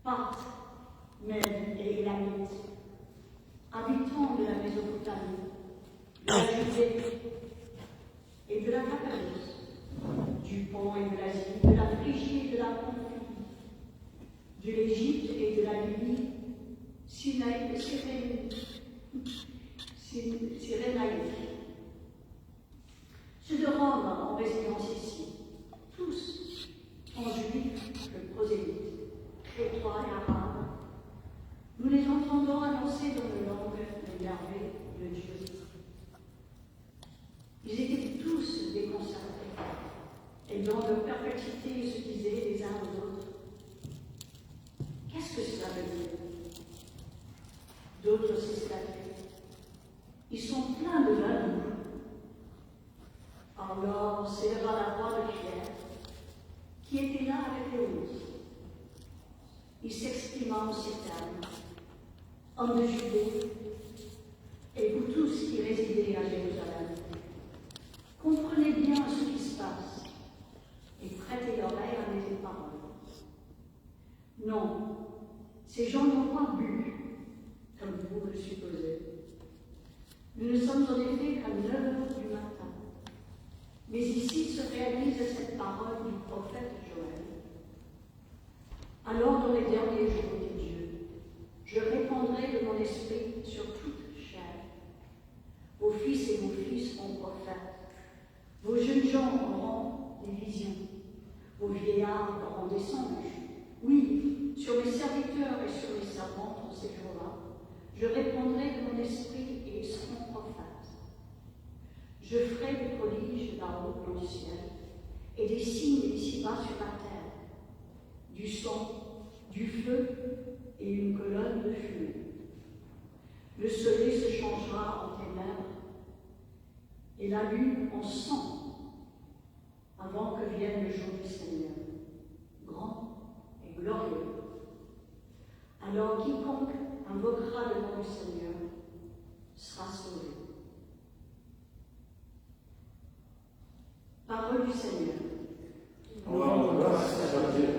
Parthes, Mèdes et Élamites, habitants de la Mésopotamie, de la Judée et de la Cappadoce, du Pont et de l'Asie, de la Phrygie et de la Pamphylie, de l'Égypte et de la Libye, Cyrénaïque, ceux de Rome en résidence ici, tous, en juifs que prosélytes, crétois et arabes, nous les entendons annoncer dans nos langues les merveilles de Dieu. Ils étaient tous déconcertés, et dans leur perplexité, ils se disaient les uns aux autres, qu'est-ce que cela veut dire? D'autres s'esclaffaient. Ils sont pleins de l'amour. Alors s'éleva la voix de Pierre, qui était là avec les autres. Il s'exprima en ces termes. Hommes de Judée, et vous tous qui résidez à Jérusalem, comprenez bien ce qui se passe et prêtez l'oreille à mes paroles. Non, ces gens n'ont pas bu, comme vous le supposez. Nous ne sommes en effet qu'à 9 heures du matin. Mais ici se réalise cette parole du prophète Joël. Alors, dans les derniers jours, dit Dieu, je répandrai de mon esprit sur toute chair. Vos fils et vos filles seront prophètes. Vos jeunes gens auront des visions. Vos vieillards auront des songes. Oui, sur mes serviteurs et sur mes servantes en ces jours-là, je répandrai de mon esprit et ils seront prophètes. Je ferai des prodiges là-haut dans le ciel et des signes ici-bas sur la terre, du sang, du feu et une colonne de fumée. Le soleil se changera en ténèbres et la lune en sang avant que vienne le jour du Seigneur, grand et glorieux. Alors quiconque invoquera le nom du Seigneur sera sauvé. Parole du Seigneur. Grâce à Dieu.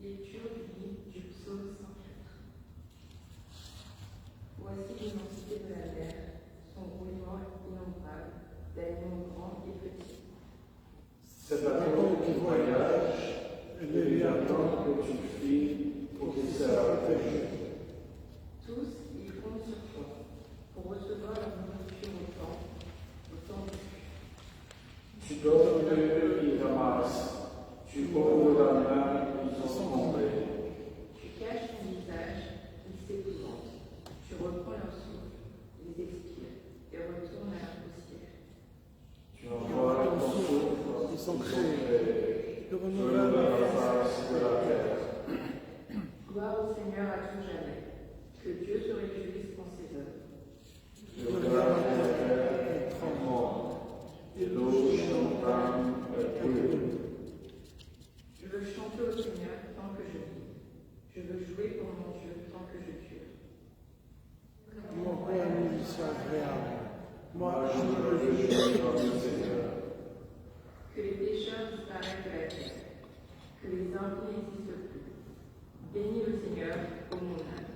Lecture du livre du psaume 104. Voici l'immensité de la mer, son roulement innombrable, d'animaux grands et petits. C'est bateau qui voyage, et les léviathans que tu fis pour qu'ils se protégés. Tous, ils comptent sur toi, pour recevoir leur nourriture au temps du Tu donnes eux, ils ramassent. Tu ouvres la main, ils sont tombés. Tu caches ton visage, ils s'épouvantent. Tu reprends leur souffle, les expires, et retournent à la poussière. Tu envoies ton souffle, ils sont créés, de renouveler la face de la terre. Gloire au Seigneur à tout jamais. Que Dieu se réjouisse en ses œuvres. Je regarde la terre tremblante, et l'eau champagne brûle. Je veux chanter au Seigneur tant que je vis. Je veux jouer pour mon Dieu tant que je dure. Mon Père musicien agréable. Moi, je me réjouis dans le Seigneur. Que les pécheurs disparaissent de la terre. Que les impies n'existent plus. Bénis le Seigneur, ô mon âme.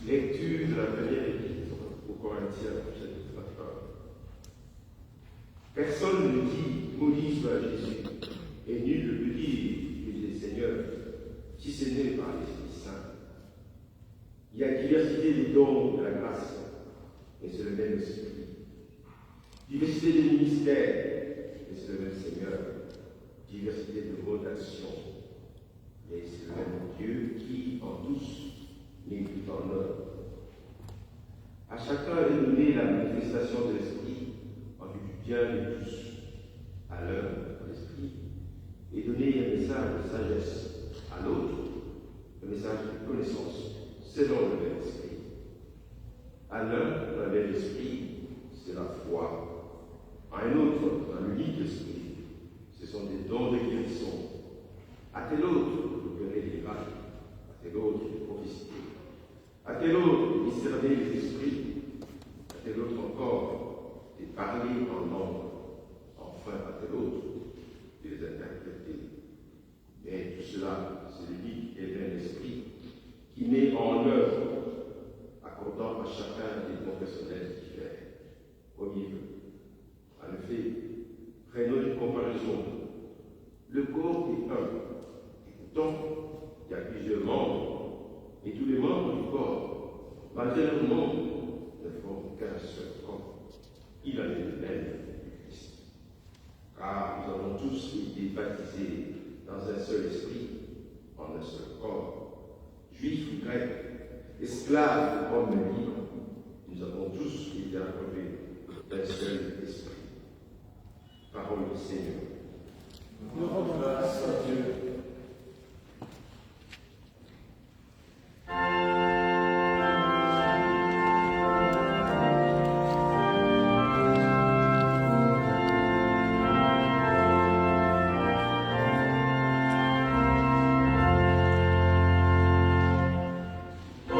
Lecture de la première épître aux Corinthiens, chapitre 1. Personne ne dit maudit soit Jésus, et nul ne peut dire qu'il est Seigneur, si ce n'est par l'Esprit Saint. Il y a diversité des dons de la grâce, mais c'est le même Esprit. Diversité des ministères, mais c'est le même Seigneur. Diversité de modes d'action, mais c'est le même Dieu qui, en tous, met tout en œuvre. À chacun est donné la manifestation de l'Esprit en vue du bien de tous. À l'un, l'Esprit est donné un message de sagesse, à l'autre, un message de connaissance, selon le même Esprit. À l'un, dans le même Esprit, c'est la foi. À un autre, dans l'unique Esprit, ce sont des dons de guérison. À tel autre, d'opérer des miracles. À tel autre, de prophétie. À tel autre, de discerner les esprits. À tel autre encore, de parler en langue. Enfin, à tel autre, de les interpréter. Mais tout cela, c'est l'unique et même esprit qui met en œuvre, accordant à chacun des dons personnels différents. Comme il veut. En effet, prenons une comparaison. Le corps est un. Et pourtant, il y a plusieurs membres. Et tous les membres du corps, malgré leurs membres, ne forment qu'un seul corps. Il en est de même du Christ. Car nous avons tous été baptisés dans un seul esprit, en un seul corps. Juifs ou grecs, esclaves ou hommes libres, nous avons tous été appelés d'un seul esprit. Parole du Seigneur. Nous rendons grâce à Dieu. Oh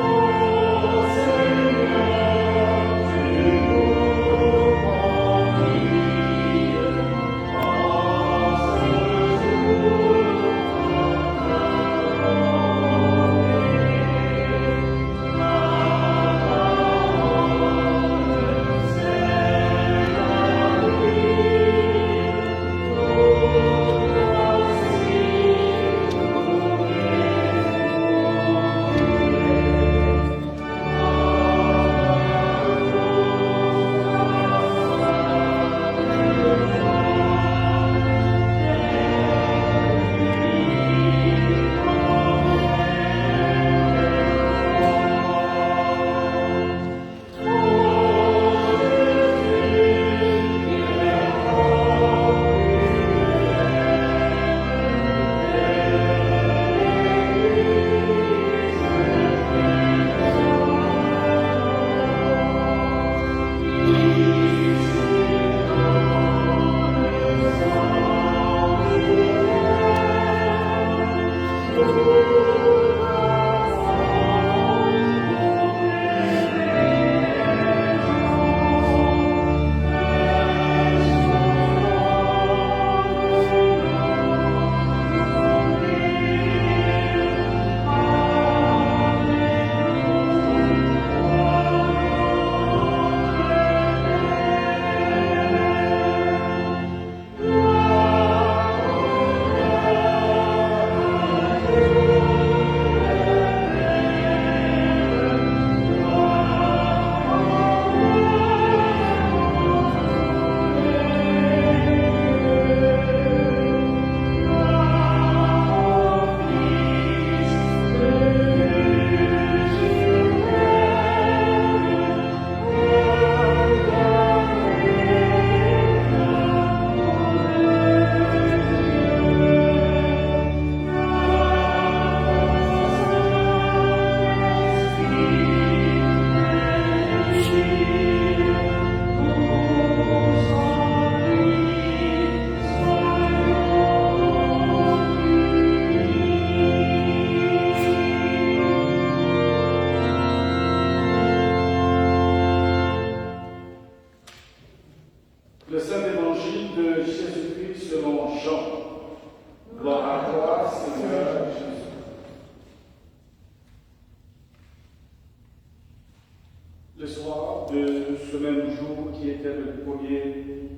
de ce même jour qui était le premier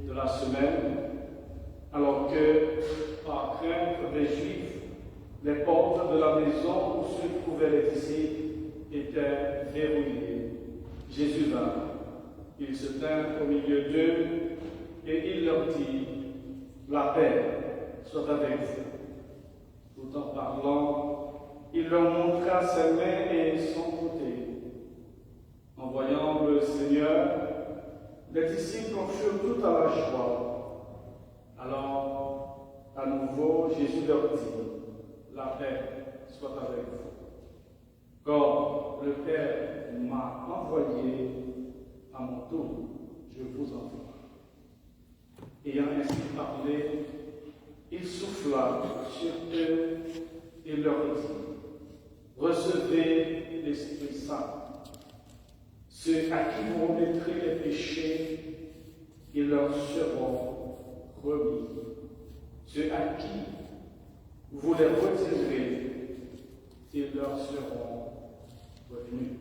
de la semaine, alors que, par crainte des Juifs, les portes de la maison où se trouvaient les disciples étaient verrouillées. Jésus vint, il se tint au milieu d'eux et il leur dit, la paix soit avec vous. Tout en parlant, il leur montra ses mains et son côté. En voyant le Seigneur, les disciples furent tout à la joie. Alors, à nouveau, Jésus leur dit, la paix soit avec vous. Comme le Père m'a envoyé, à mon tour, je vous envoie. Ayant ainsi parlé, il souffla sur eux et leur dit, recevez l'Esprit Saint. Ceux à qui vous remettrez les péchés, ils leur seront remis. Ceux à qui vous les retirerez, ils leur seront revenus.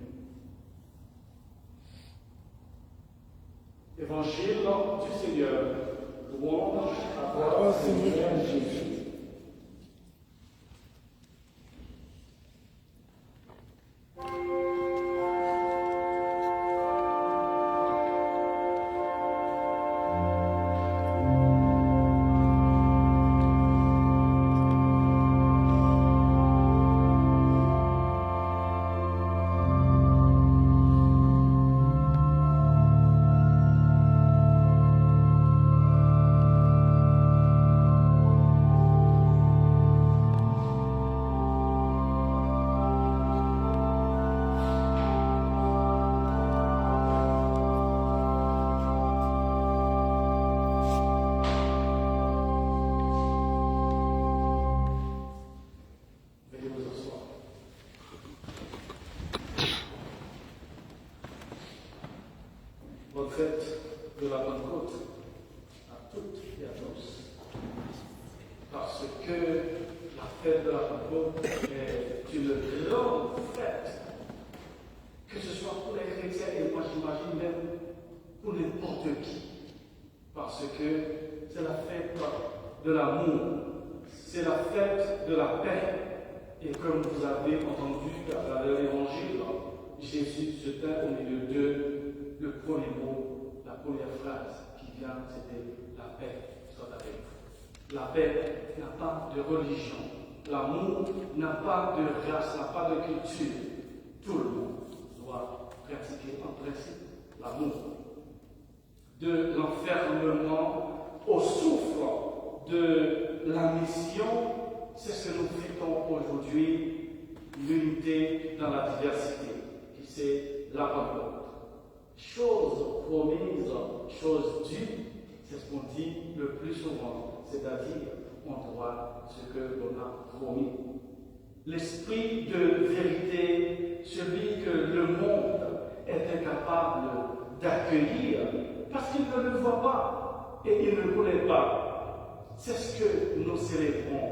Évangile du Seigneur, louange à toi, Seigneur Jésus. Bonne fête de la Pentecôte à toutes et à tous. Parce que la fête de la Pentecôte est une grande fête, que ce soit pour les chrétiens et moi j'imagine même pour n'importe qui. Parce que c'est la fête de l'amour, c'est la fête de la paix. Et comme vous avez entendu à travers l'évangile, Jésus se tint au milieu d'eux. Le premier mot, la première phrase qui vient, c'était la paix soit avec vous. La paix n'a pas de religion. L'amour n'a pas de race, n'a pas de culture. Tout le monde doit pratiquer en principe l'amour. De l'enfermement au souffle de la mission, c'est ce que nous fêtons aujourd'hui, l'unité dans la diversité, qui c'est la Pentecôte. Chose promise, chose due, c'est ce qu'on dit le plus souvent, c'est-à-dire on doit ce que l'on a promis. L'esprit de vérité, celui que le monde est incapable d'accueillir, parce qu'il ne le voit pas et il ne le connaît pas. C'est ce que nous célébrons.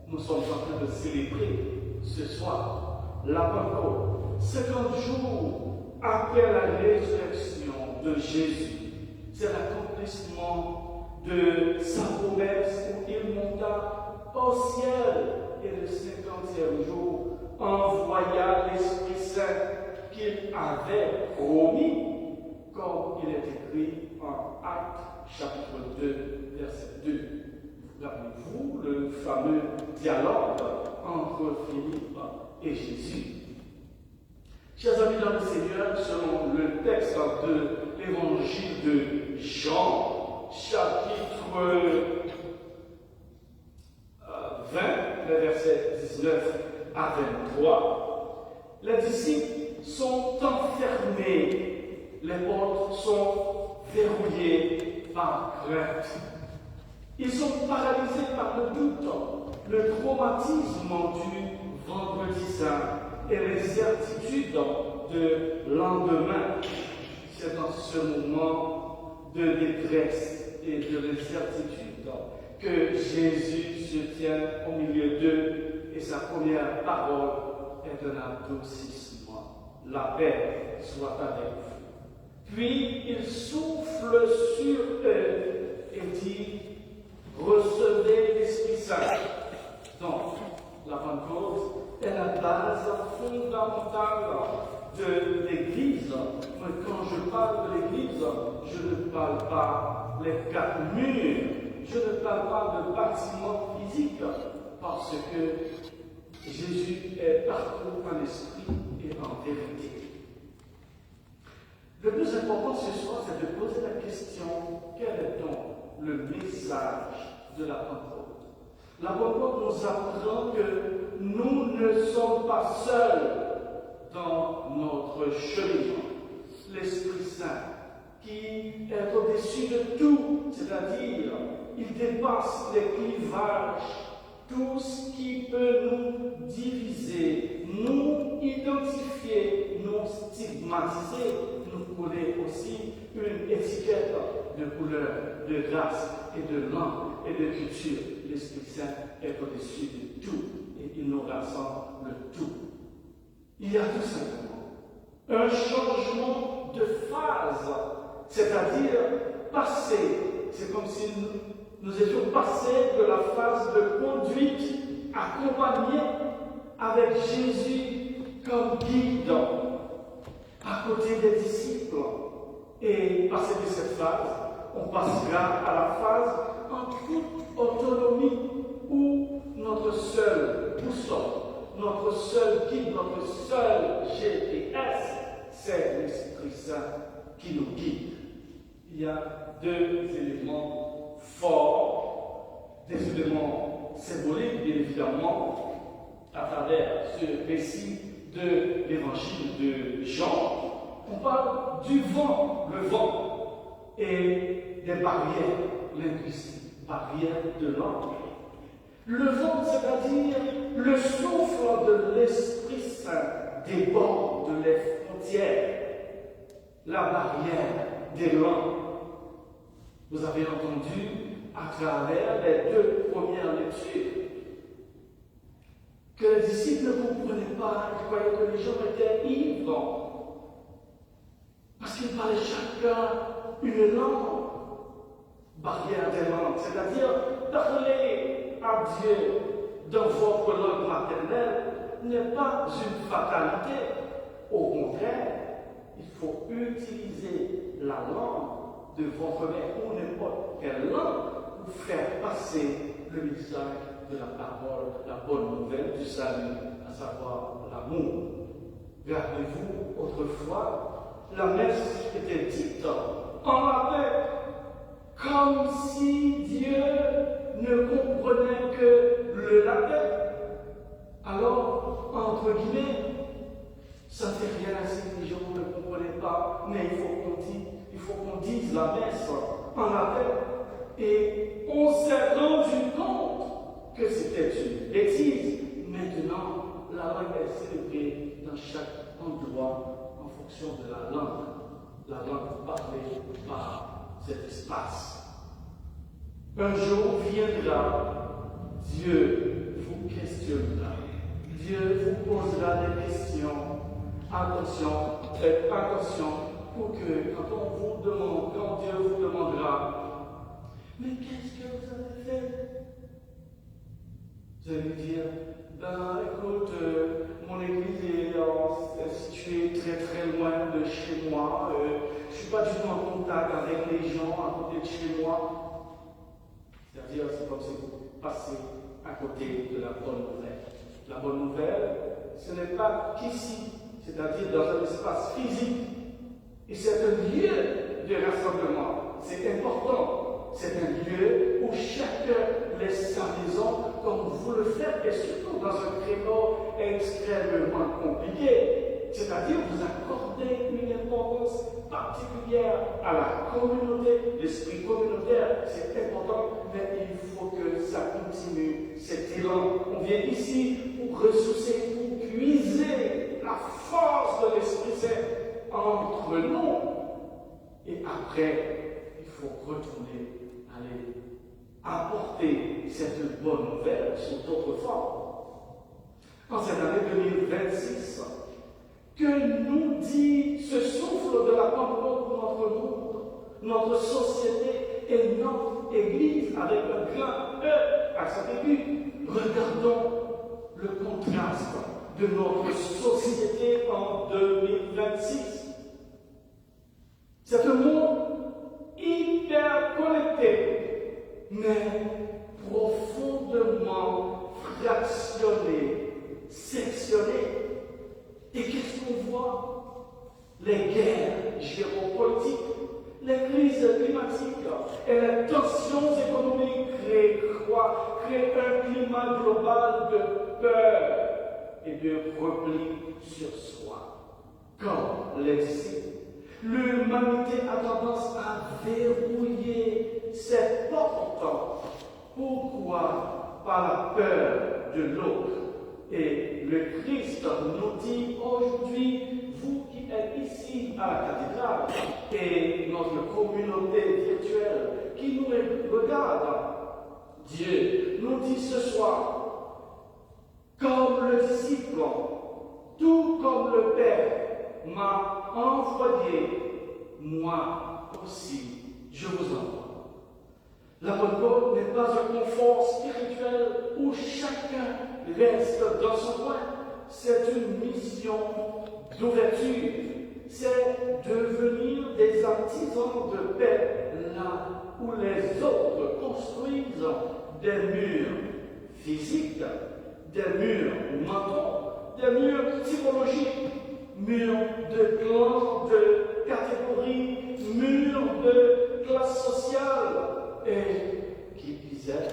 Nous sommes en train de célébrer ce soir la Pentecôte, 50 jours après la résurrection de Jésus. C'est l'accomplissement de sa promesse où il monta au ciel et le 50e jour envoya l'Esprit Saint qu'il avait promis, comme il est écrit en Actes chapitre 2, verset 2. Rappelez-vous le fameux dialogue entre Philippe et Jésus. Chers amis dans le Seigneur, selon le texte de l'évangile de Jean, chapitre 20, les versets 19 à 23, les disciples sont enfermés, les portes sont verrouillées par crainte. Ils sont paralysés par le doute, le traumatisme du vendredi saint et les certitudes de lendemain. C'est dans ce moment de détresse et de l'incertitude que Jésus se tient au milieu d'eux et sa première parole est un adoucissement. La paix soit avec vous. Puis il souffle sur eux et dit, recevez l'Esprit Saint. Donc, la Pentecôte est la base fondamentale de l'Église. Mais quand je parle de l'Église, je ne parle pas les quatre murs, je ne parle pas de bâtiments physiques, parce que Jésus est partout en esprit et en vérité. Le plus important ce soir, c'est de poser la question, quel est donc le message de la Pentecôte? La Pentecôte nous apprend que nous ne sommes pas seuls dans notre cheminement. L'Esprit Saint, qui est au-dessus de tout, c'est-à-dire, il dépasse les clivages, tout ce qui peut nous diviser, nous identifier, nous stigmatiser, nous coller aussi une étiquette de couleur, de race et de langue et de culture. L'Esprit Saint est au-dessus de tout et il nous rassemble tout. Il y a tout simplement un changement de phase, c'est-à-dire passer. C'est comme si nous étions passés de la phase de conduite accompagnée avec Jésus comme guide à côté des disciples. Et passé de cette phase, on passera à la phase en toute autonomie où notre seul boussole, notre seul guide, notre seul GPS, c'est l'Esprit Saint qui nous guide. Il y a deux éléments forts, des éléments symboliques, bien évidemment, à travers ce récit de l'évangile de Jean. On parle du vent, le vent, et des barrières linguistiques, barrières de langue. Le vent, c'est-à-dire le souffle de l'Esprit Saint, déborde les frontières, la barrière des langues. Vous avez entendu à travers les deux premières lectures que les disciples ne comprenaient pas, ils croyaient que les gens étaient ivres, parce qu'ils parlaient chacun une langue, barrière des langues, c'est-à-dire parler à Dieu dans votre langue maternelle n'est pas une fatalité. Au contraire, il faut utiliser la langue de votre mère ou n'importe quelle langue pour faire passer le message de la parole, la bonne nouvelle du salut, à savoir l'amour. Rappelez-vous, autrefois, la messe était dite en latin, comme si Dieu ne comprenait que le latin. Alors, entre guillemets, ça ne fait rien si les gens ne comprenaient pas, mais il faut qu'on dise la messe en latin. Et on s'est rendu compte que c'était une bêtise. Maintenant, la langue est célébrée dans chaque endroit en fonction de la langue parlée par cet espace. Un jour viendra, Dieu vous questionnera, Dieu vous posera des questions. Attention, faites attention pour que quand Dieu vous demandera, mais qu'est-ce que vous avez fait? Vous allez me dire, écoute, mon église est située très très loin de chez moi, je ne suis pas du tout en contact avec les gens à côté de chez moi. C'est-à-dire, c'est comme si vous passez à côté de la bonne nouvelle. La bonne nouvelle, ce n'est pas qu'ici, c'est-à-dire dans un espace physique. Et c'est un lieu de rassemblement. C'est important. C'est un lieu où chacun laisse sa maison comme vous le faites, et surtout dans un créneau extrêmement compliqué. C'est-à-dire vous accordez une importance particulière à la communauté, l'esprit communautaire, c'est important, mais il faut que ça continue, cet élan. On vient ici pour ressourcer, pour puiser la force de l'Esprit Saint entre nous. Et après, il faut retourner, aller apporter cette bonne nouvelle sous d'autres formes. En cette année 2026, Que nous dit ce souffle de la Pentecôte pour notre monde, notre société et notre Église avec un grand E à cet aigu? Regardons le contraste de notre société en 2026. C'est un monde hyper connecté, mais profondément fractionné, sectionné. Et qu'est-ce qu'on voit? Les guerres géopolitiques, les crises climatiques et les tensions économiques créent un climat global de peur et de repli sur soi. Comme l'exil, l'humanité a tendance à verrouiller ses portes. Pourquoi? Par la peur de l'autre. Et le Christ nous dit aujourd'hui, vous qui êtes ici à la cathédrale et notre communauté virtuelle qui nous regarde, Dieu nous dit ce soir, comme le disciple, tout comme le Père m'a envoyé, moi aussi, je vous envoie. La Pentecôte n'est pas un confort spirituel où chacun reste dans son coin. C'est une mission d'ouverture. C'est devenir des artisans de paix là où les autres construisent des murs physiques, des murs mentaux, des murs psychologiques, murs de clans, de catégories, murs de classe sociale. Et qui disait,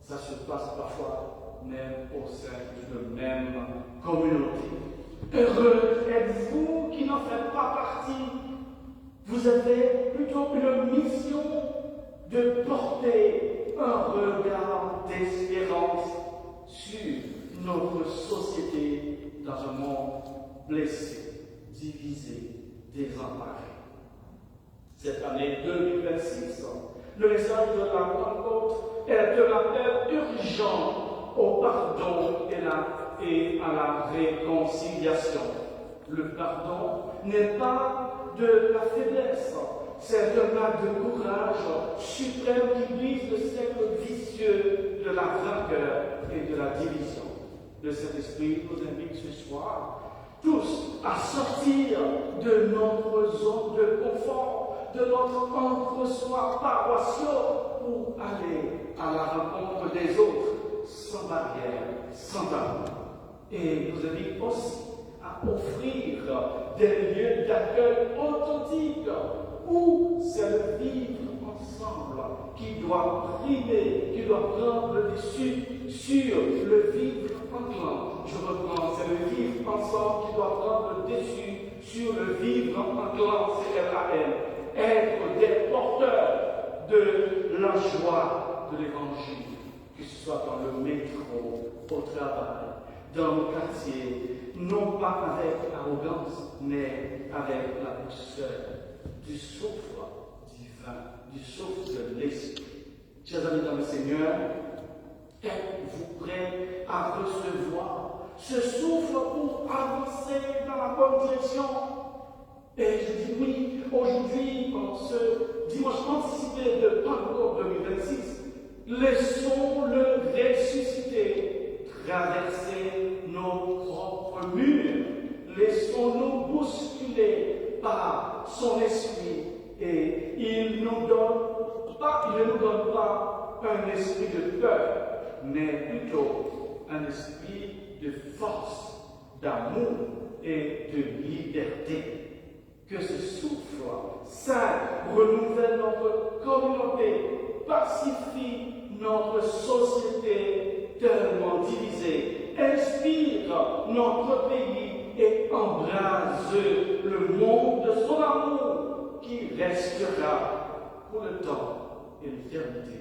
ça se passe parfois même au sein d'une même communauté. Heureux êtes-vous qui n'en faites pas partie. Vous avez plutôt une mission de porter un regard d'espérance sur notre société dans un monde blessé, divisé, désemparé. Cette année 2026, le message de la Pentecôte est un appel urgent au pardon et à la réconciliation. Le pardon n'est pas de la faiblesse, c'est un acte de courage suprême qui brise le cercle vicieux de la rancœur et de la division. Le Saint-Esprit nous invite ce soir tous à sortir de notre zone de confort, de notre entre-soi paroissial pour aller à la rencontre des autres sans barrière, sans tabou. Et nous invite aussi à offrir des lieux d'accueil authentiques où c'est le vivre ensemble qui doit primer, qui doit prendre le dessus sur le vivre en clan. Je reprends, c'est le vivre ensemble qui doit prendre le dessus sur le vivre en clan, c'est LAM. Être des porteurs de la joie de l'Évangile, que ce soit dans le métro, au travail, dans le quartier, non pas avec arrogance, mais avec la douceur du souffle divin, du souffle de l'Esprit. Chers amis dans le Seigneur, êtes-vous prêts à recevoir ce souffle pour avancer dans la bonne direction? Et je dis oui, aujourd'hui, pendant ce dimanche anticipé de Pentecôte 2026, laissons-le ressusciter, traverser nos propres murs, laissons-nous bousculer par son esprit. Et il ne nous donne pas un esprit de peur, mais plutôt un esprit de force, d'amour et de liberté. Que ce souffle saint renouvelle notre communauté, pacifie notre société tellement divisée, inspire notre pays et embrase le monde de son amour qui restera pour le temps et l'éternité.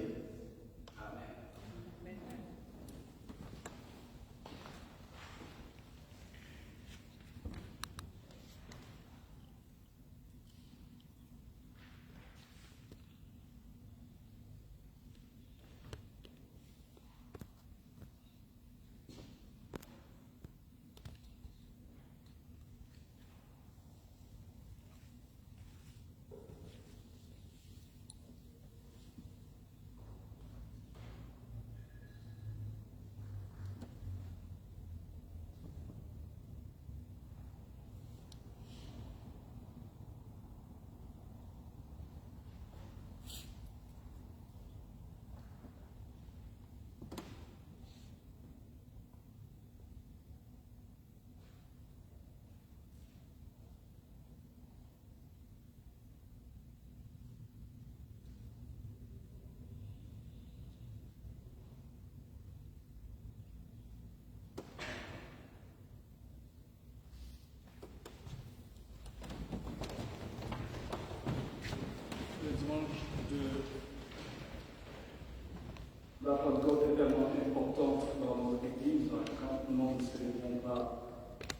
tellement importante dans notre Église, quand nous ne célébrons pas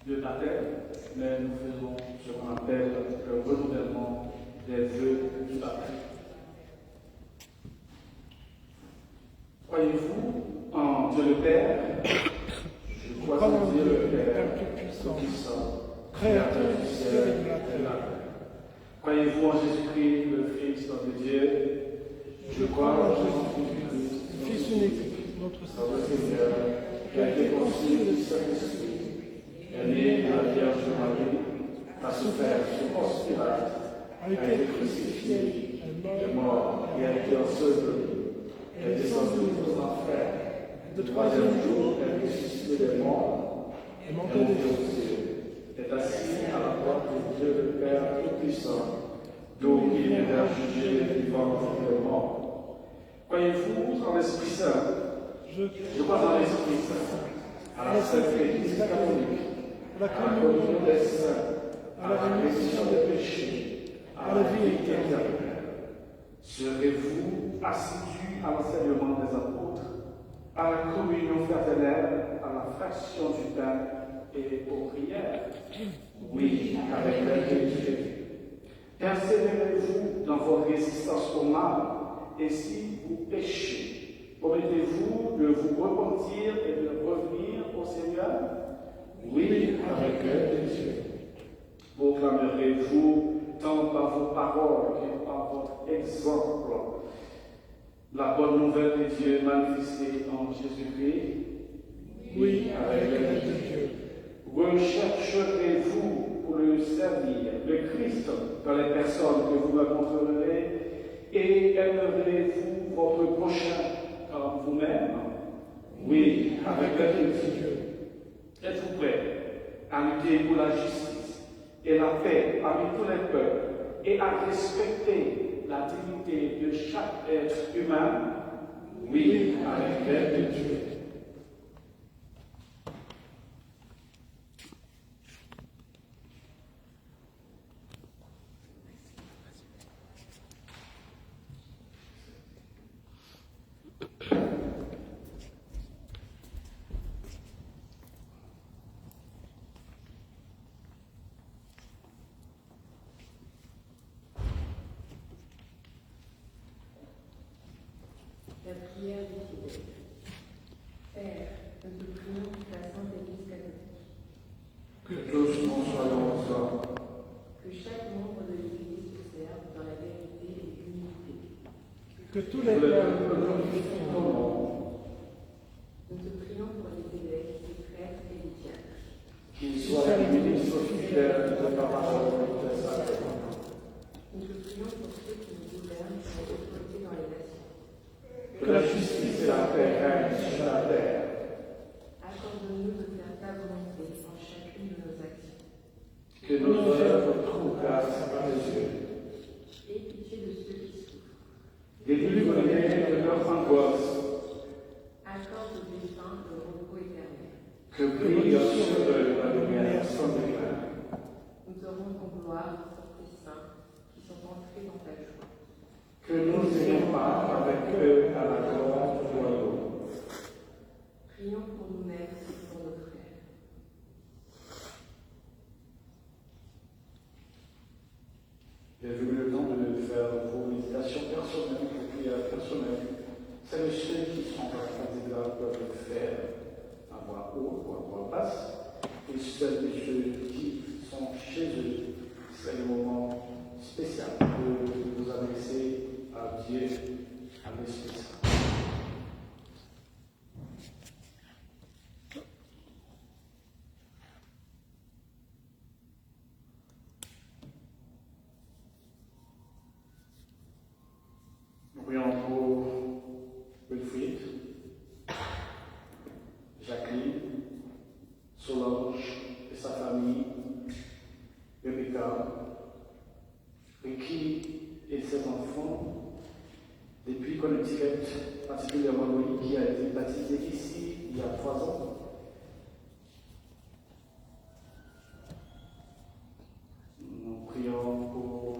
le baptême, mais nous faisons ce qu'on appelle le renouvellement des vœux du baptême. Croyez-vous en Dieu le Père? Je crois en Dieu le Père, Tout-Puissant, Créateur du ciel et de la terre. Croyez-vous en Jésus-Christ, le Fils de Dieu? Je crois en Jésus-Christ, Fils unique, notre Sauveur Seigneur, qui a été conçu du Saint-Esprit, est né de la Vierge Marie, a souffert sous Ponce Pilate, a été crucifié, est mort et a été enseveli, est descendu aux enfers, le troisième jour est ressuscité des morts, est monté des cieux, est assis à la droite de Dieu le Père Tout-Puissant, d'où il viendra juger les vivants et les morts. Croyez-vous en l'Esprit Saint? Je crois en l'Esprit Saint, à la Sainte Église catholique, à la communion des saints, à la rémission des péchés, à la vie éternelle. Serez-vous assidus à l'enseignement des apôtres, à la communion fraternelle, à la fraction du pain et aux prières? Oui, avec l'intégrité. Persévérez-vous dans votre résistance au mal, et si vous péchez, promettez-vous de vous repentir et de revenir au Seigneur? Oui, avec Dieu. Proclamerez-vous tant par vos paroles que par votre exemple la bonne nouvelle de Dieu manifestée en Jésus-Christ? Oui, avec l'aide de Dieu. Rechercherez-vous pour le servir, le Christ, dans les personnes que vous rencontrerez, et aimerez-vous votre prochain comme vous-même? Oui, avec l'aide de Dieu. Êtes-vous prêts à lutter pour la justice et la paix parmi tous les peuples et à respecter la dignité de chaque être humain? Oui, avec l'aide de Dieu. La prière des fidèles. Père, nous te prions pour la Sainte Église catholique. Que tous nous soyons ensemble. Que chaque membre de l'Église se serve dans la vérité et l'humilité. Que tous les peuples glorifient ton nom. Nous te prions pour les évêques, les prêtres et les diacres. Qu'ils soient les ministres fidèles de ta parole et de sa sacrement. Nous te prions pour ceux qui nous gouvernent et ont autorité dans les nations. Que la justice et la paix règnent sur la terre. Accorde-nous de faire ta volonté en chacune de nos actions. Que nos œuvres trouvent grâce à tes yeux. Aie pitié de ceux qui souffrent. Délivre-les de leur angoisse. Accorde aux défunts le repos éternel. Que brille sur eux la lumière sans déclin. Nous aurons ton gloire pour tes saints qui sont entrés dans ta joie. Que nous ayons part avec eux à la gloire du royaume. Prions pour nous-mêmes et pour nos frères. J'ai vu le temps de faire vos méditations personnelles, vos prières personnelles. C'est le ceux qui sont candidats peuvent le faire à voix haute ou à voix basse. Et celles et ceux qui sont chez eux, c'est le moment spécial de vous adresser à Dieu, à l'Esprit Saint. Nous prions pour Wilfried, Jacqueline, Solange et sa famille, Rebecca, Ricky et ses enfants, depuis Connecticut, particulièrement Louis qui a été baptisé ici il y a 3 ans. Nous prions pour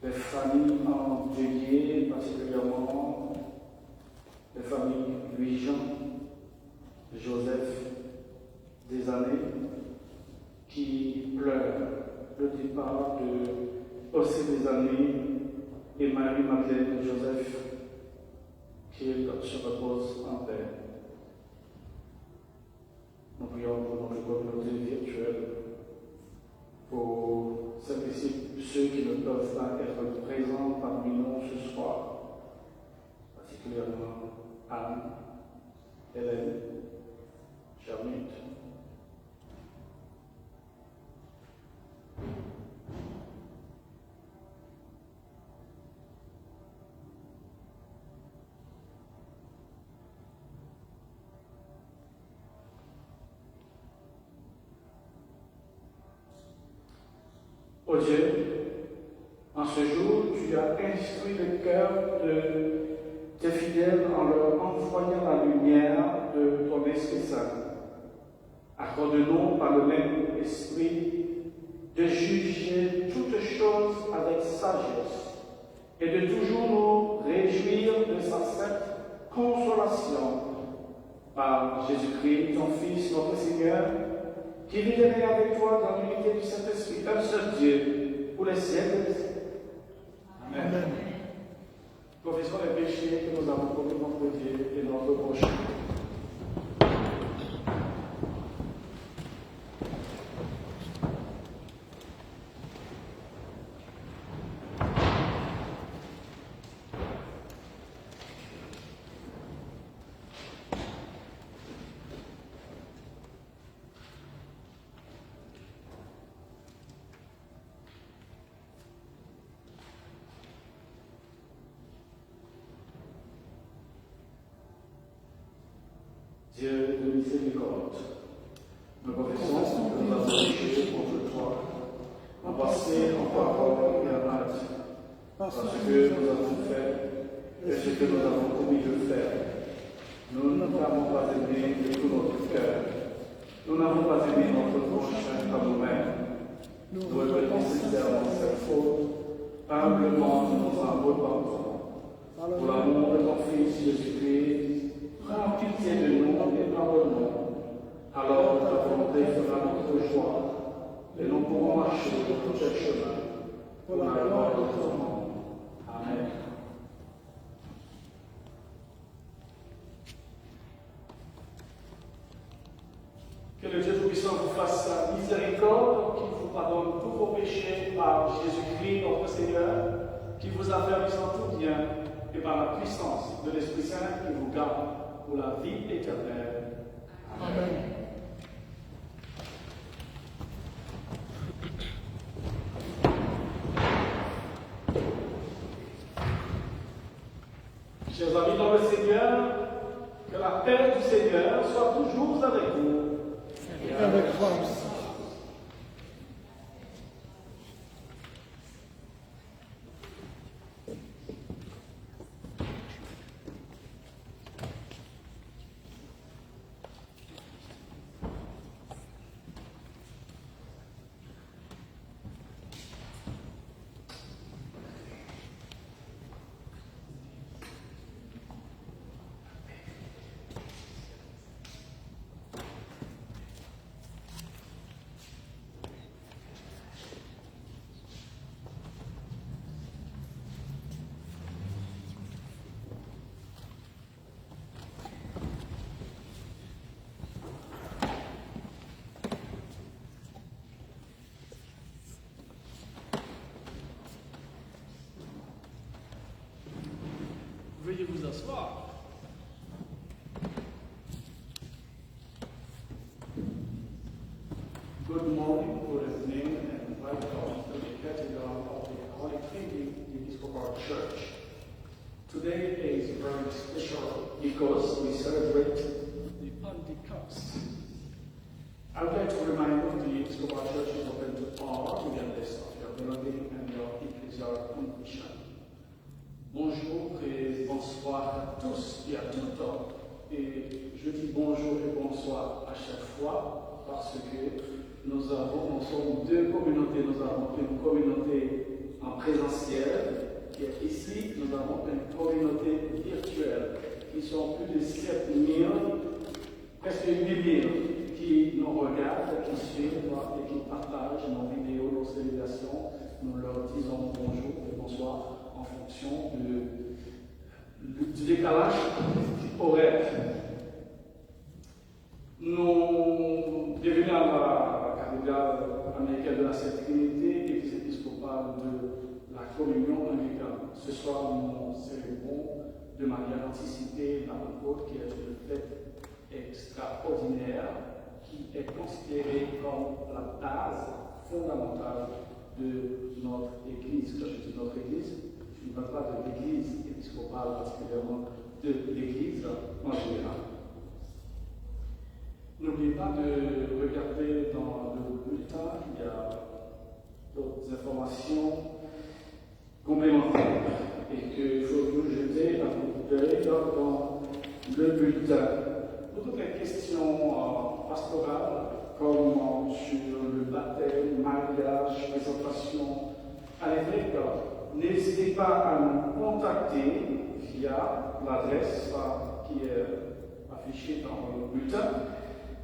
les familles endeuillées, particulièrement des années qui pleurent le départ de aussi des amis et Marie-Madeleine et Joseph qui se reposent en paix. Nous prions pour notre communauté virtuelle, pour ceux qui ne peuvent pas être présents parmi nous ce soir, particulièrement Anne, Hélène, Charlotte. Oh Dieu, en ce jour, tu as instruit le cœur de tes fidèles en leur envoyant la lumière de ton Esprit Saint. Accorde-nous par le même Esprit de juger toutes choses avec sagesse et de toujours nous réjouir de sa sainte consolation. Par Jésus-Christ, ton Fils, notre Seigneur, qui vit et règne avec toi dans l'unité du Saint-Esprit, un seul Dieu, pour les siècles des siècles. Amen. Confessons les péchés que nous avons commis contre Dieu et notre prochain. Dieu de miséricorde, nous confessons que nous avons péché contre toi, en pensée, en parole et en acte, parce que nous avons fait et ce que nous avons promis de faire. Nous ne t'avons pas aimé de tout notre cœur. Nous n'avons pas aimé notre prochain comme nous-mêmes. Nous répétons sincèrement cette faute. Humblement, nous nous en repentons. Pour l'amour de ton Fils Jésus-Christ, prends pitié de nous et pardonne-nous. Alors ta volonté fera notre joie, et nous pourrons marcher sur tous tes chemins pour la gloire de ton nom. Amen. Que le Dieu Tout-Puissant vous fasse sa miséricorde, qu'il vous pardonne tous vos péchés par Jésus-Christ, notre Seigneur, qui vous affermisse en tout bien, et par la puissance de l'Esprit Saint qui vous garde pour la vie éternelle. Amen. Chers amis dans le Seigneur, que la paix du Seigneur soit toujours avec vous. Et avec toi aussi. Veuillez vous asseoir. Good morning, good evening, and welcome to the Cathedral of the Holy Trinity Episcopal Church. Today is very special because we celebrate the Pentecost. I would like to remind you the Episcopal Church is open to all, regardless of your building and your ecclesial condition. Bonjour et bonsoir à tous et à tout le temps. Et je dis bonjour et bonsoir à chaque fois parce que nous sommes deux communautés. Nous avons une communauté en présentiel qui est ici. Nous avons une communauté virtuelle qui sont plus de 7 000, presque 8 000, qui qui nous regardent, qui suivent et qui partagent nos vidéos, nos célébrations. Nous leur disons bonjour et bonsoir en fonction du décalage horaire. Nous devenons la cathédrale américaine de la Sainte Trinité, Église épiscopale de la communion anglicane. Ce soir, nous célébrons de manière anticipée la Pentecôte, qui est une fête extraordinaire, qui est considérée comme la base fondamentale de notre Église. Quand je dis notre Église, je ne parle pas de l'Église épiscopale particulièrement, de l'Église en général. N'oubliez pas de regarder dans le bulletin, il y a d'autres informations complémentaires et qu'il faut vous jeter un coup d'œil dans le bulletin. Pour toutes les questions pastorales, comme sur le baptême, mariage, présentation à l'évêque, n'hésitez pas à nous contacter via l'adresse qui est affichée dans le bulletin.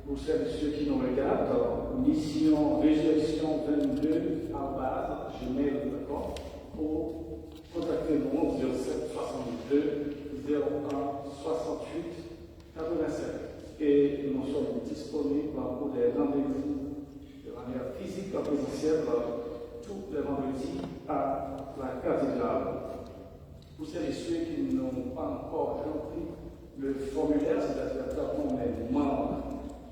Pour celles et ceux qui nous regardent, mission résurrection 22 @gmail.com ou contactez-nous 07 62 01 68 87. Et nous sommes disponibles pour des rendez-vous de manière physique, en présentiel, tous les vendredis à la cathédrale. Pour celles et ceux qui n'ont pas encore rempli le formulaire, c'est-à-dire qu'on est membre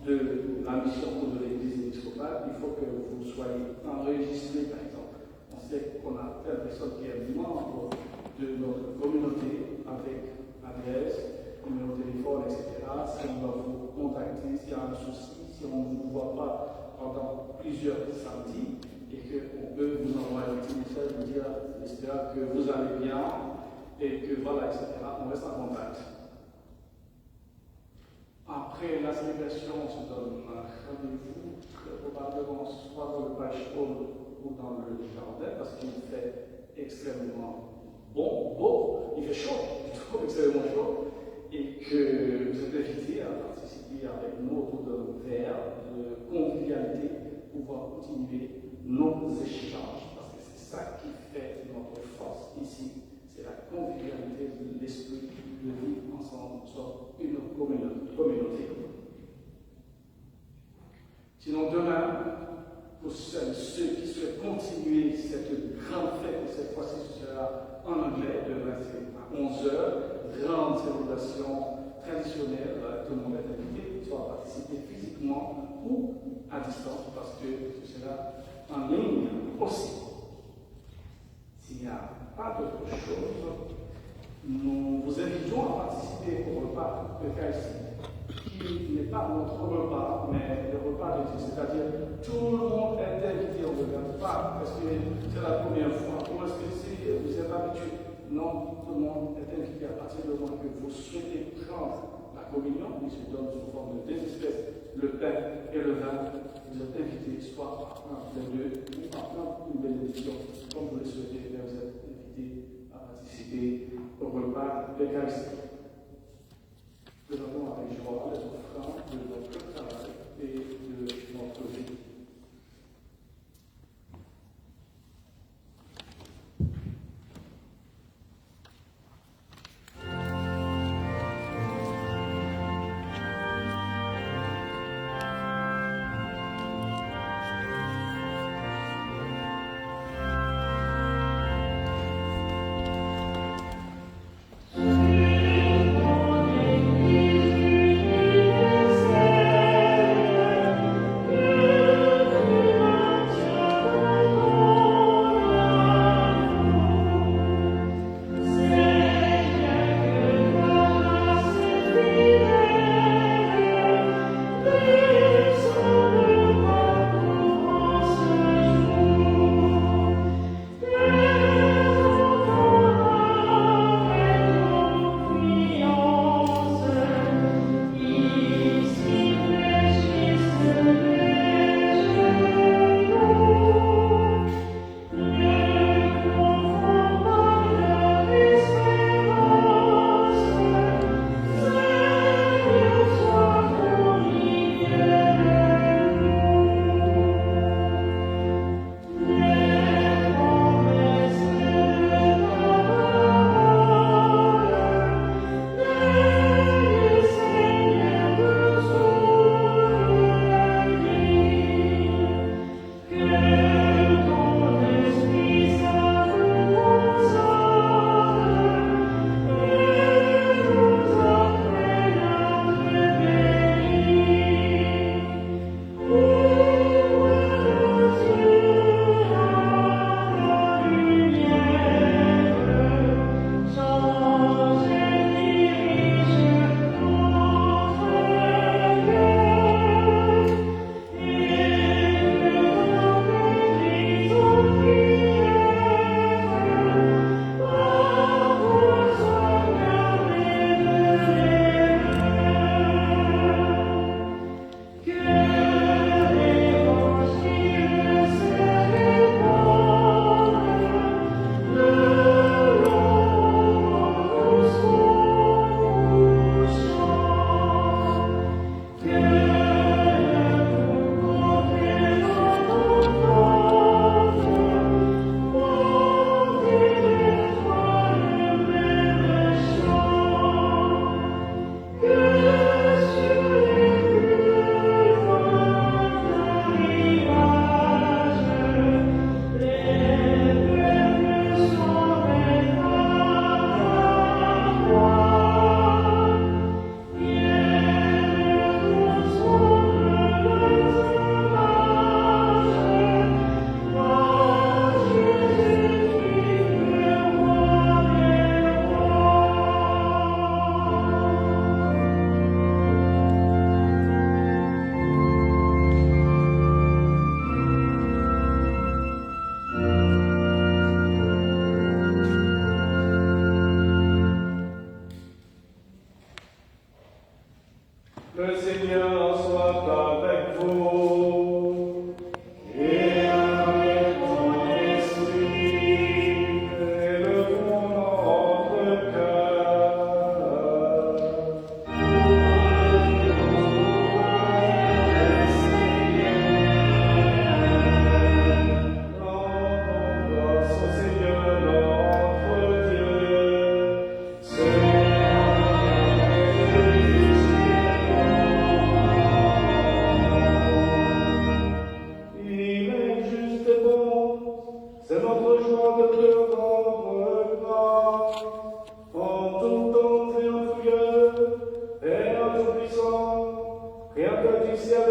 de la mission de l'Église épiscopale, il faut que vous soyez enregistré, par exemple. On sait qu'on a telle personne qui est membre de notre communauté avec adresse, numéro de téléphone, etc. Si on doit vous contacter, s'il y a un souci, si on ne vous voit pas pendant plusieurs samedis et qu'on peut vous envoyer un petit message, vous dire j'espère que vous allez bien et que voilà, etc. On reste en contact. Après la célébration, on se donne un rendez-vous, probablement soit dans le page hall ou dans le jardin, parce qu'il fait extrêmement beau, il fait chaud, il trouve extrêmement chaud, et que vous êtes invités à participer avec nous autour d'un verre de convivialité pour pouvoir continuer nos échanges, parce que c'est ça qui fait notre force ici, c'est la convivialité de l'esprit de vivre ensemble, nous sommes une communauté. Sinon, demain, pour ceux qui souhaitent continuer cette grande fête, cette fois-ci ce sera en anglais, demain c'est à 11h, grande célébration traditionnelle, tout le monde est invité, soit à participer physiquement ou à distance, parce que ce sera en ligne aussi. S'il n'y a pas d'autre chose, nous vous invitons à participer au repas Eucharistique, qui n'est pas notre repas, mais le repas de Dieu. C'est-à-dire, tout le monde est invité, on ne regarde pas, parce que c'est la première fois. Comment est-ce que vous êtes habitués? Non, tout le monde est invité à partir du moment que vous souhaitez prendre la communion, qui se donne sous forme de deux espèces, le pain et le vin. Vous êtes invités soit à prendre les deux, ou à prendre une bénédiction, comme vous le souhaitez, mais vous êtes invités à participer au repas Eucharistique. Présentons avec joie les offrandes de notre travail et de notre vie. Sing,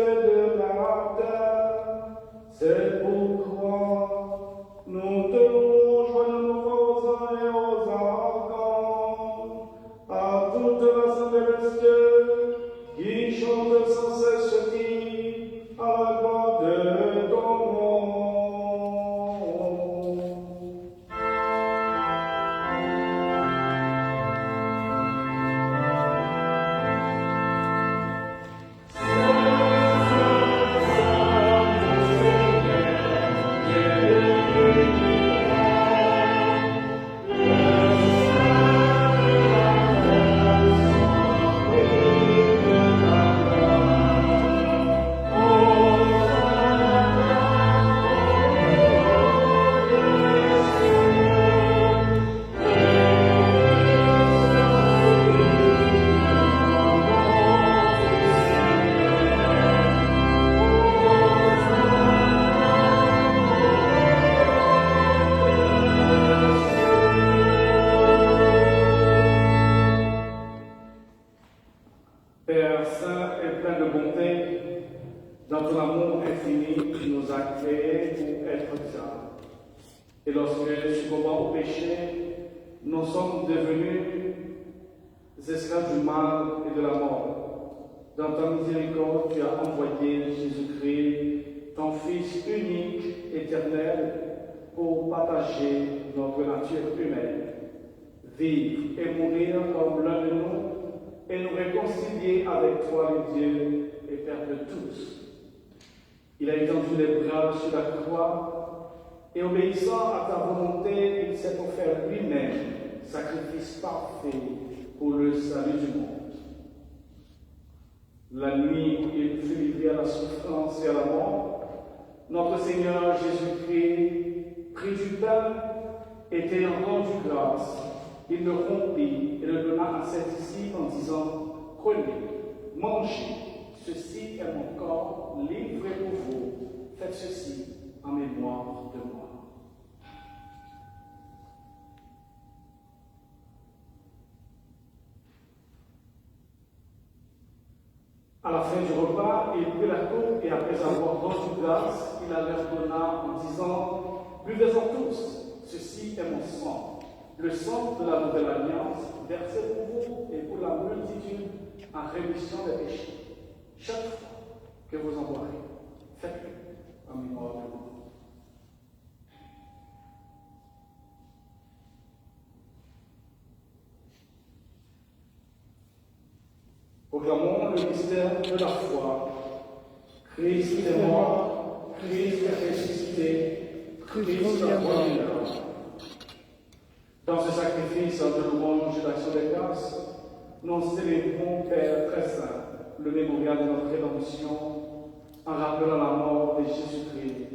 de la terre. C'est pourquoi nous devons joindre nos forces et aux archanges, à toute l'assemblée des cieux, qui chante sans cesse dit à la gloire de ton nom. Père saint et plein de bonté, dans ton amour infini, tu nous as créés pour être saints. Et lorsque, succombant au péché, nous sommes devenus esclaves du mal et de la mort, dans ta miséricorde, tu as envoyé Jésus-Christ, ton Fils unique, éternel, pour partager notre nature humaine, vivre et mourir comme l'un de nous, et nous réconcilier avec toi, le Dieu et Père de tous. Il a étendu les bras sur la croix, et obéissant à ta volonté, il s'est offert lui-même, sacrifice parfait pour le salut du monde. La nuit où il fut livré à la souffrance et à la mort, notre Seigneur Jésus-Christ prit du pain et t'ayant rendu grâce, il le rompit et le donna à ses disciples en disant, prenez, mangez, ceci est mon corps livré pour vous, faites ceci en mémoire de moi. À la fin du repas, il prit la coupe et après avoir rendu grâce, il la leur donna en disant, buvez-en tous, ceci est mon sang, le sang de la nouvelle alliance, versé pour vous et pour la multitude en rémission des péchés. Chaque fois que vous en boirez, faites-le en mémoire de moi. Proclamons le mystère de la foi. Christ est mort, Christ est ressuscité, Christ a revenu. Dans ce sacrifice de louange et d'action des grâces, nous célébrons, Père très saint, le mémorial de notre rédemption, en rappelant la mort de Jésus-Christ,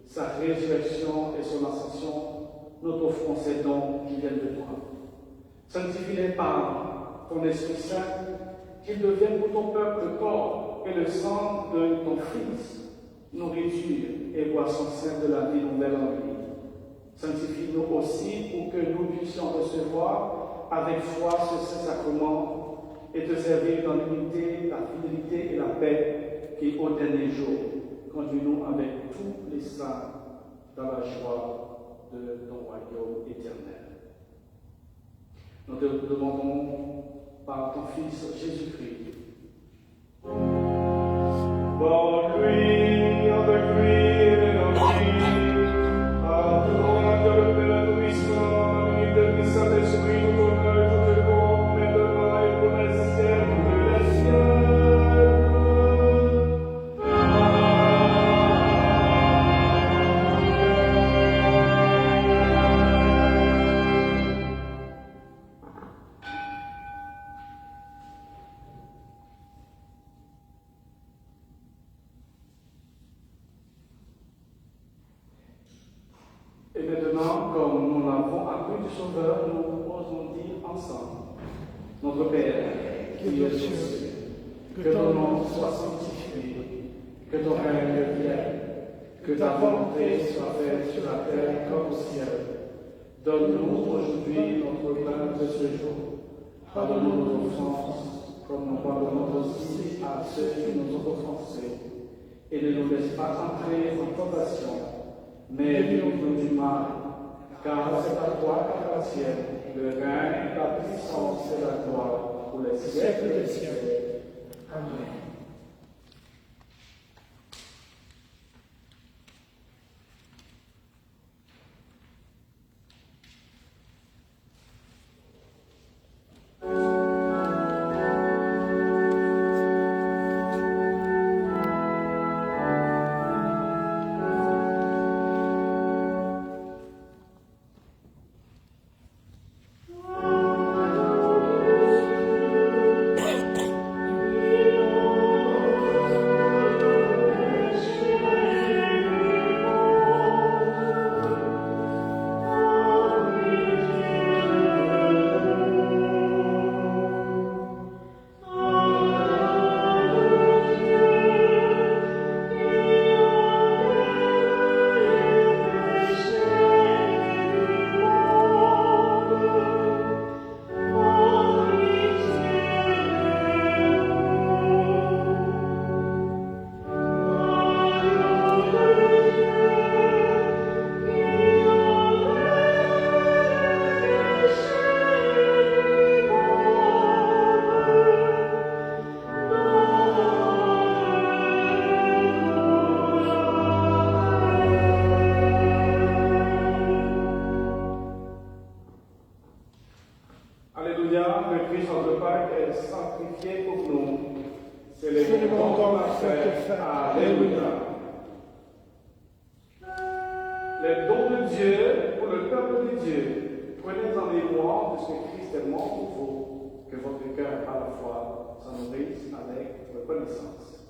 sa résurrection et son ascension, nous t'offrons ces dons qui viennent de toi. Sanctifie-les par ton Esprit Saint, qu'ils deviennent pour ton peuple le corps et le sang de ton Fils, nourriture et boisson sainte de la vie nouvelle en lui. Sanctifie-nous aussi pour que nous puissions recevoir avec foi ce Saint-Sacrement et te servir dans l'unité, la fidélité et la paix qui, au dernier jour, conduis-nous avec tous les saints dans la joie de ton royaume éternel. Nous te demandons par ton Fils Jésus-Christ. Par lui, avec lui et en lui, à toi, le Père Tout-Puissant, l'unité du Saint-Esprit, tout honneur et toute gloire, maintenant et pour les siècles des siècles. Et maintenant, comme nous l'avons appris du Sauveur, nous osons dire ensemble, notre Père, qui es aux cieux, que ton nom soit sanctifié, que ton règne vienne, que ta volonté soit faite sur la terre comme au ciel. Donne-nous aujourd'hui notre pain de ce jour. Pardonne-nous nos offenses, comme nous pardonnons aussi à ceux qui nous ont offensés. ne nous laisse pas entrer en tentation, mais délivre-nous du mal, car c'est à toi qu'appartiennent le règne, la puissance et la gloire pour les siècles des siècles. Amen. Alléluia, le Christ notre Pâques est sanctifié pour nous. Célébrons donc la fête. Alléluia. Les dons de Dieu pour le peuple de Dieu. Prenez-en mémoire de ce que Christ est mort pour vous, que votre cœur à la fois s'en nourrisse avec reconnaissance.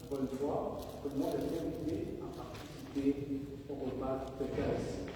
Encore une fois, tout le monde est invité à participer au repas de l'Eucharistie.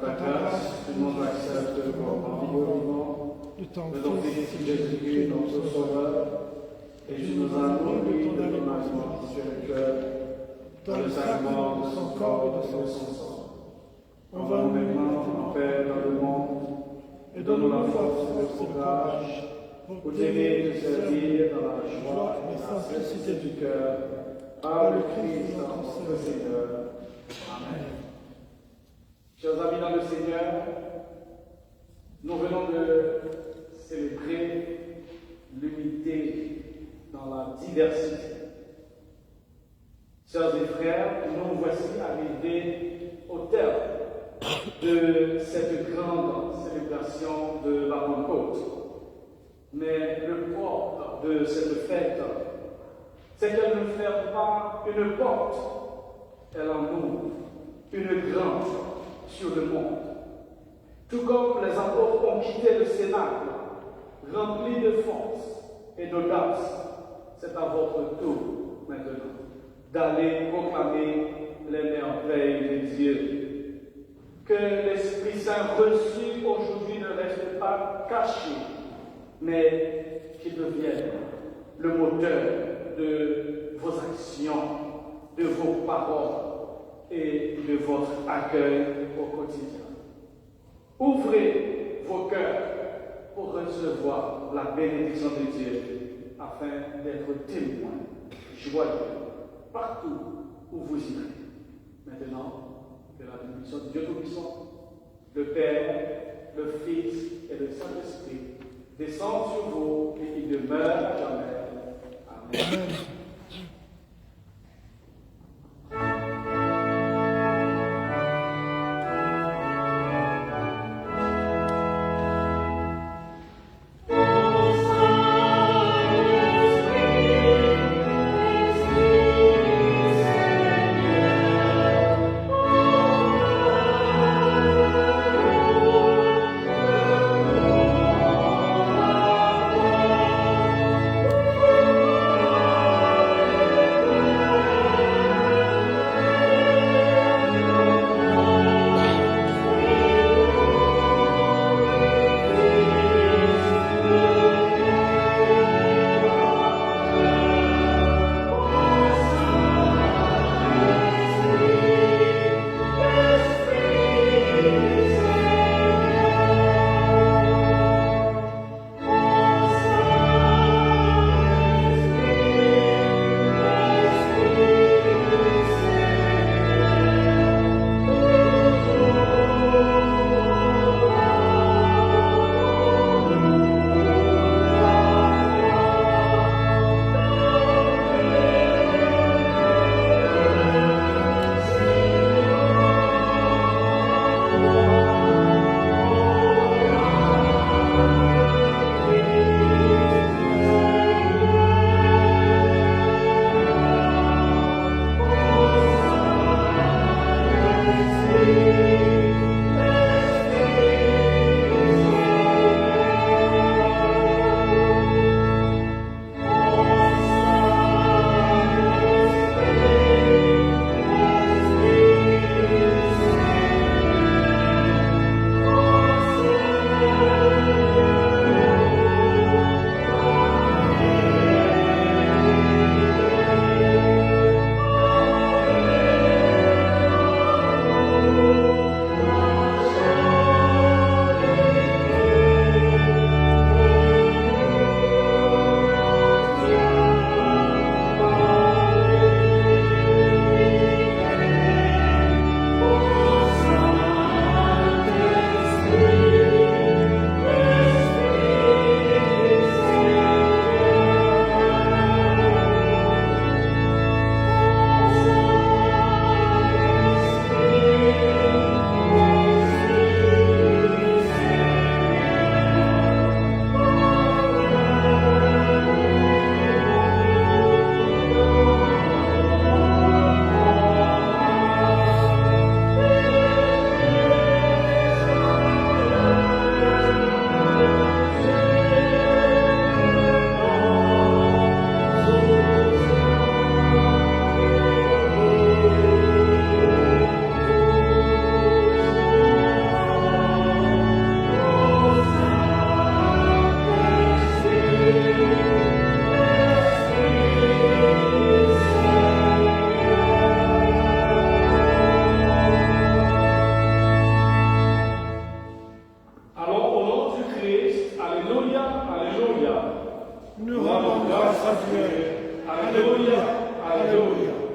Par ta grâce, tout le monde accepte comme un vivant de ton de ton Fils, Fils Jésus-Christ, notre Sauveur, et tu nous as nourris de ton aliment spirituel dans le sacrement de son corps et de son sang. On va maintenant en paix dans le monde et donne-nous la force et le courage pour t'aimer et te servir dans la joie et la simplicité du cœur, par le Christ notre Seigneur. Amen. Chers amis dans le Seigneur, nous venons de célébrer l'unité dans la diversité. Sœurs et frères, nous voici arrivés au terme de cette grande célébration de la Pentecôte. Mais le propre de cette fête, c'est qu'elle ne ferme pas une porte, elle en ouvre une grande sur le monde. Tout comme les apôtres ont quitté le cénacle, remplis de force et d'audace, c'est à votre tour maintenant d'aller proclamer les merveilles de Dieu. Que l'Esprit Saint reçu aujourd'hui ne reste pas caché, mais qu'il devienne le moteur de vos actions, de vos paroles et de votre accueil au quotidien. Ouvrez vos cœurs pour recevoir la bénédiction de Dieu afin d'être témoins joyeux partout où vous irez. Maintenant, que la bénédiction de Dieu Tout-Puissant, le Père, le Fils et le Saint-Esprit descendent sur vous et y demeurent à jamais. Amen. Alléluia, Alléluia.